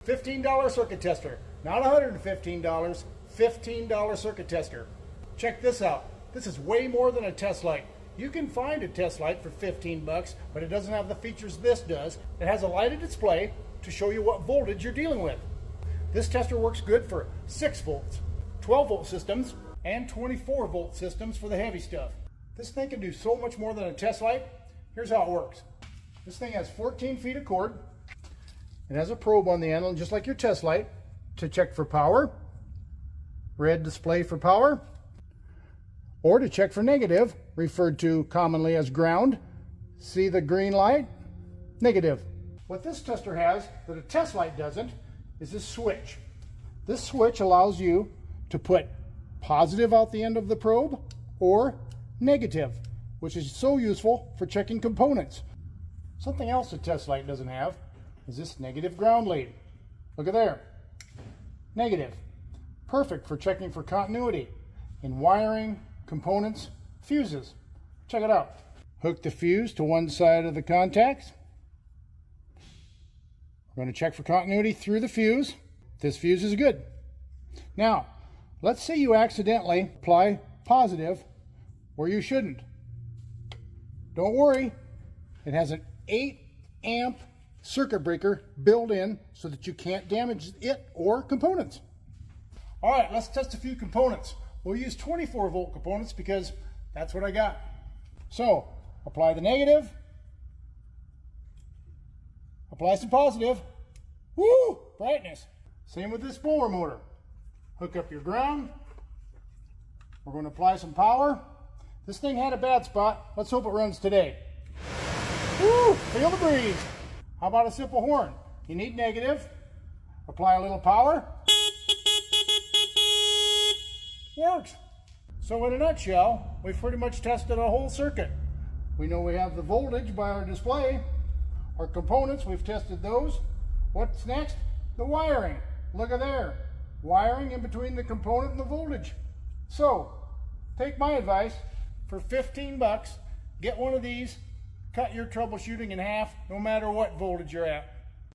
$15 circuit tester. Not $115, $15 circuit tester. Check this out. This is way more than a test light. You can find a test light for 15 bucks, but it doesn't have the features this does. It has a lighted display to show you what voltage you're dealing with. This tester works good for 6 volts, 12 volt systems, and 24 volt systems for the heavy stuff. This thing can do so much more than a test light. Here's how it works. This thing has 14 feet of cord. It has a probe on the end, just like your test light, to check for power, red display for power, or to check for negative, referred to commonly as ground. See the green light? Negative. What this tester has that a test light doesn't is this switch. This switch allows you to put positive out the end of the probe or negative, which is so useful for checking components. Something else a test light doesn't have is this negative ground lead. Look at there. Negative. Perfect for checking for continuity in wiring, components, fuses. Check it out. Hook the fuse to one side of the contacts. We're going to check for continuity through the fuse. This fuse is good. Now, let's say you accidentally apply positive where you shouldn't. Don't worry. It has an 8 amp circuit breaker built in so that you can't damage it or components. All right, let's test a few components. We'll use 24 volt components because that's what I got. So, apply the negative. Apply some positive. Woo! Brightness. Same with this blower motor. Hook up your ground. We're going to apply some power. This thing had a bad spot. Let's hope it runs today. Woo! Feel the breeze. How about a simple horn? You need negative. Apply a little power. Works. So in a nutshell, we've pretty much tested a whole circuit. We know we have the voltage by our display. Our components, we've tested those. What's next? The wiring. Look at there. Wiring in between the component and the voltage. So, take my advice. For 15 bucks, get one of these. Cut your troubleshooting in half, no matter what voltage you're at.